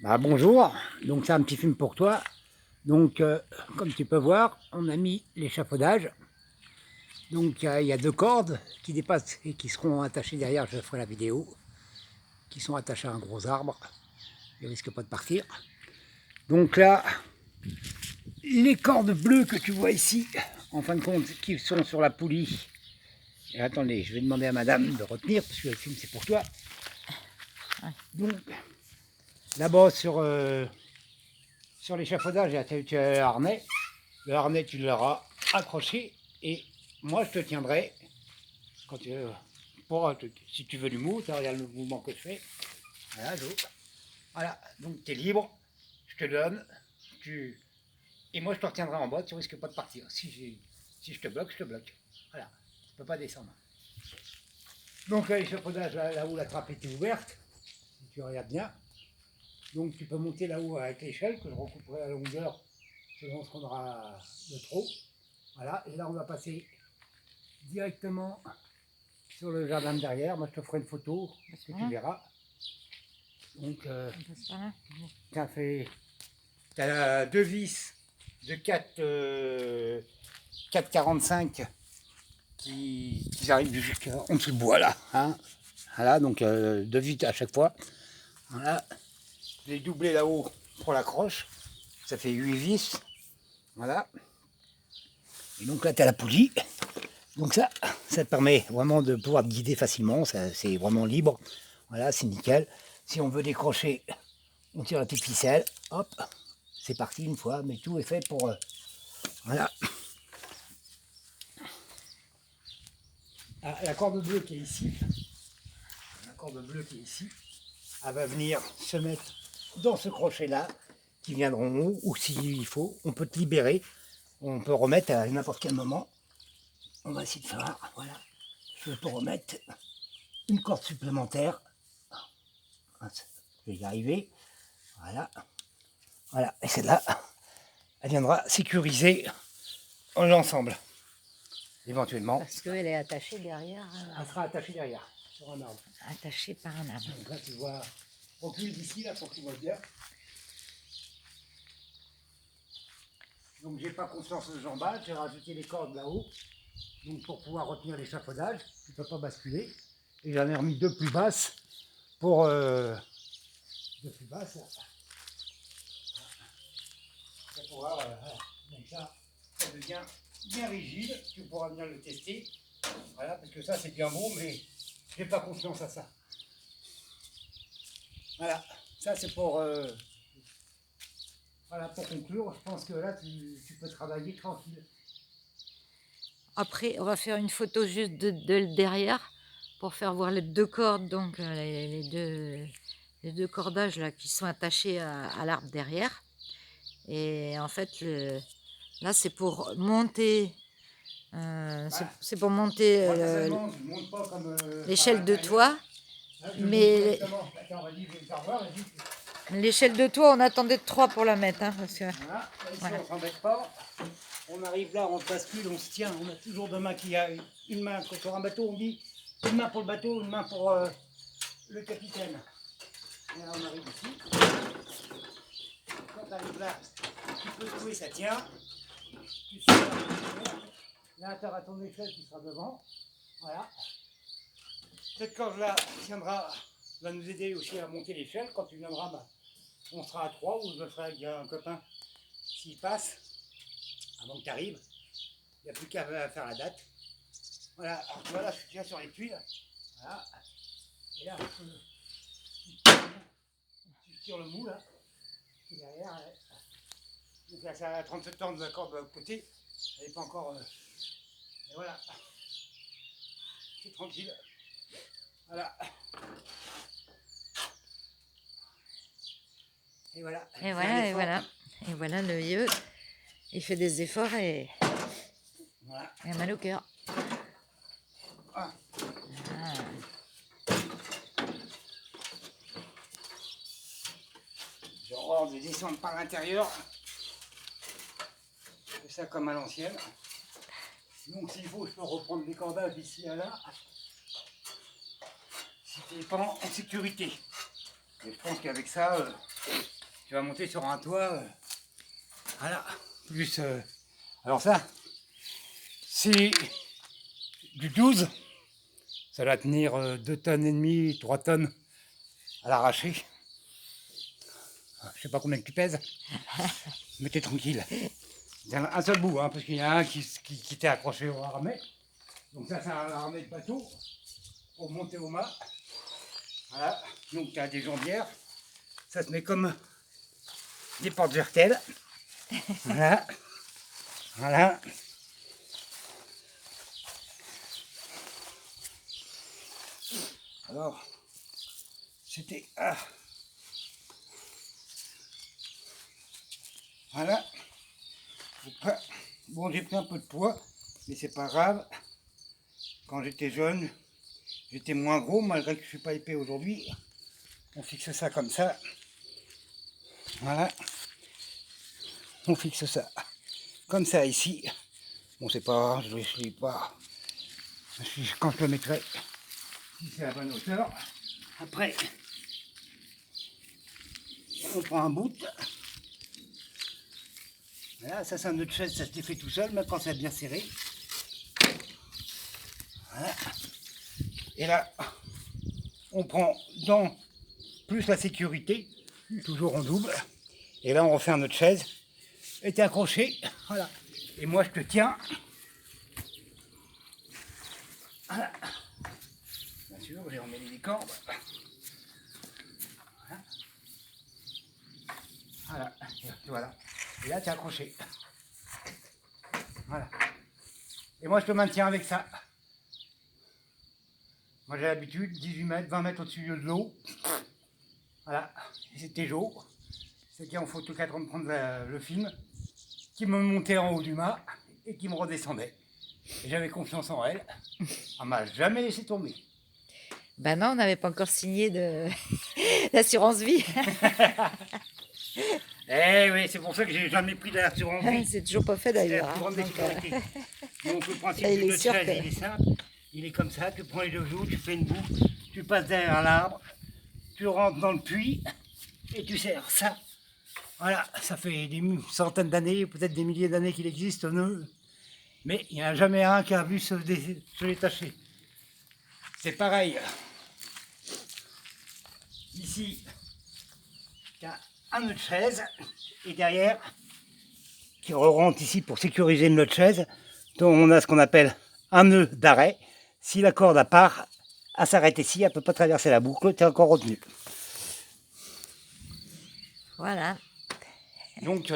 Bonjour, donc c'est un petit film pour toi. Donc comme tu peux voir, on a mis l'échafaudage. Donc il y a deux cordes qui dépassent et qui seront attachées derrière, je ferai la vidéo, qui sont attachées à un gros arbre. Ils ne risquent pas de partir. Donc là, les cordes bleues que tu vois ici, en fin de compte, qui sont sur la poulie. Et attendez, je vais demander à madame de retenir, parce que le film c'est pour toi. Donc là-bas sur l'échafaudage, tu as le harnais. Le harnais, tu l'auras accroché et moi, je te tiendrai quand tu, si tu veux du mou, tu regardes le mouvement que je fais. Voilà, voilà. Donc tu es libre, je te donne, et moi je te retiendrai en bas, tu risques pas de partir. Si je te bloque, je te bloque. Voilà, tu ne peux pas descendre. Donc là, l'échafaudage, là où la trappe était ouverte, si tu regardes bien, donc tu peux monter là-haut avec l'échelle, que je recouperai à la longueur selon ce qu'on aura de trop. Voilà, et là on va passer directement sur le jardin de derrière. Moi je te ferai une photo que tu verras. Donc tu as deux vis de 4,45 qui arrivent jusqu'en dessous de bois là. Hein. Voilà, donc deux vis à chaque fois. Voilà. J'ai doublé là-haut pour l'accroche. Ça fait 8 vis. Voilà. Et donc là tu as la poulie. Donc ça te permet vraiment de pouvoir te guider facilement, c'est vraiment libre. Voilà, c'est nickel. Si on veut décrocher, on tire la petite ficelle, hop, c'est parti une fois, mais tout est fait pour... voilà. Ah, la corde bleue qui est ici, elle va venir se mettre dans ce crochet-là, qui viendront ou s'il faut, on peut te libérer, on peut remettre à n'importe quel moment. On va essayer de faire, voilà, je peux remettre une corde supplémentaire. Je vais y arriver. Voilà. Voilà. Et celle-là, elle viendra sécuriser l'ensemble. Éventuellement. Parce qu'elle est attachée derrière. Elle sera attachée derrière, sur un arbre. Attachée par un arbre. Donc là, tu vois, recule d'ici, là, pour que tu vois bien. Donc, j'ai pas confiance aux jambes, j'ai rajouté les cordes là-haut. Donc, pour pouvoir retenir l'échafaudage, tu ne peux pas basculer. Et j'en ai remis deux plus basses pour. Deux plus basses, là. Pour voir, donc ça devient bien rigide, tu pourras venir le tester. Voilà, parce que ça c'est bien beau, mais j'ai pas confiance à ça. Voilà, ça c'est pour voilà, pour conclure, je pense que là tu peux travailler tranquille. Après, on va faire une photo juste de derrière pour faire voir les deux cordes, donc les deux cordages là qui sont attachés à l'arbre derrière. Et en fait, là c'est pour monter. C'est pour monter l'échelle de toit. Mais l'échelle de toit, on attendait 3 pour la mettre. Hein, parce que, voilà, ici voilà. On s'embête pas. On arrive là, on bascule, on se tient. On a toujours deux mains qui a une main sur un bateau, on dit une main pour le bateau, une main pour le capitaine. Et là, on arrive ici. Quand tu arrives là, tu peux jouer, ça tient. Tu sais, là, tu auras ton échelle qui sera devant. Voilà. Cette corde-là va nous aider aussi à monter l'échelle. Quand tu viendras, on sera à 3 ou je le ferai avec un copain s'il passe. Avant que tu arrives, il n'y a plus qu'à faire la date. Voilà, alors tu vois là, je suis déjà sur les tuiles. Voilà. Et là, tu tires le mou là. Et derrière, donc là, ça a 37 ans de la corde de l'autre côté. Elle n'est pas encore. Et voilà. C'est tranquille. Voilà. Et voilà. et voilà, et voilà. Et voilà, le vieux, il fait des efforts et voilà. Il a mal au cœur. Ah. Je rentre de descendre par l'intérieur. Je fais ça comme à l'ancienne. Donc s'il faut, je peux reprendre des cordages d'ici à là. Si tu n'es pas en sécurité. Et je pense qu'avec ça, vas monter sur un toit. Voilà. Plus. Alors ça, c'est du 12. Ça va tenir 2 tonnes et demie, 3 tonnes à l'arraché. Je sais pas combien que tu pèses. Mais t'es tranquille. C'est un seul bout, hein, parce qu'il y en a un qui t'est accroché au harnais. Donc ça, c'est un harnais de bateau pour monter au mât. Voilà. Donc tu as des jambières. Ça se met comme des portes jartelles. Voilà. Voilà. Alors, c'était... Voilà. Bon, j'ai pris un peu de poids, mais c'est pas grave. Quand j'étais jeune, j'étais moins gros, malgré que je suis pas épais aujourd'hui. On fixe ça comme ça. Voilà. On fixe ça comme ça ici. Bon, c'est pas grave, je ne suis pas. Quand je le mettrai, si c'est à la bonne hauteur. Après, on prend un bout. Voilà, ça c'est un autre chaise, ça se défait tout seul, même quand c'est bien serré. Voilà. Et là, on prend dans plus la sécurité, toujours en double. Et là, on refait un autre chaise. Et t'es accroché, voilà. Et moi, je te tiens. Voilà. Bien sûr, j'ai emmêlé les cordes. Voilà. Voilà. Voilà. Et là, t'es accroché. Voilà. Et moi, je te maintiens avec ça. Moi, j'ai l'habitude, 18 mètres, 20 mètres au-dessus de l'eau. Voilà. Et c'était jour. C'était en photo 4 ans de prendre le film, qui me montait en haut du mât et qui me redescendait. Et j'avais confiance en elle. Elle m'a jamais laissé tomber. Ben non, on n'avait pas encore signé de l'assurance vie. Eh oui, c'est pour ça que j'ai jamais pris d'assurance vie. C'est toujours pas fait C'est la d'ailleurs. plus grande des sécurités. Donc le principe là, il est d'une sûr chaise, que- il est simple. Il est comme ça, tu prends les 2 joues, tu fais une boucle, tu passes derrière l'arbre, tu rentres dans le puits et tu serres ça. Voilà, ça fait des centaines d'années, peut-être des milliers d'années qu'il existe, mais il n'y en a jamais un qui a vu se détacher. C'est pareil. Ici, il y a un autre chaise, et derrière, qui rentre ici pour sécuriser une autre chaise, dont on a ce qu'on appelle un nœud d'arrêt. Si la corde à part, elle s'arrête ici, elle ne peut pas traverser la boucle, tu es encore retenu. Voilà. Donc,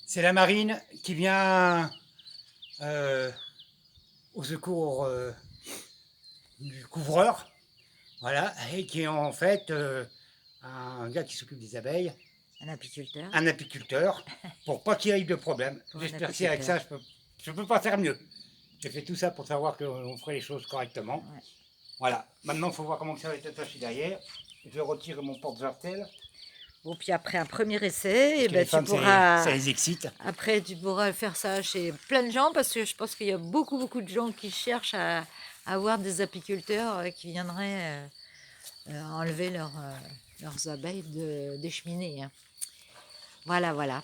c'est la marine qui vient au secours du couvreur, voilà, et qui est en fait un gars qui s'occupe des abeilles, Un apiculteur. un apiculteur, pour pas qu'il y ait de problème. Pour un J'espère que avec ça, je peux pas faire mieux. J'ai fait tout ça pour savoir qu'on ferait les choses correctement. Ouais. Voilà, maintenant il faut voir comment ça va être attaché derrière. Je vais retirer mon porte-jartel. Bon, puis après un premier essai, Parce que ben, les tu femmes, pourras... ça les excite. Après, tu pourras faire ça chez plein de gens parce que je pense qu'il y a beaucoup de gens qui cherchent à avoir des apiculteurs qui viendraient enlever leurs abeilles des cheminées. Hein. Voilà. Voilà,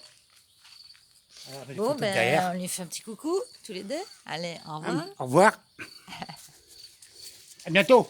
avec les Bon, photos derrière. on lui fait un petit coucou, tous les deux. Allez, au revoir. Au revoir. À bientôt.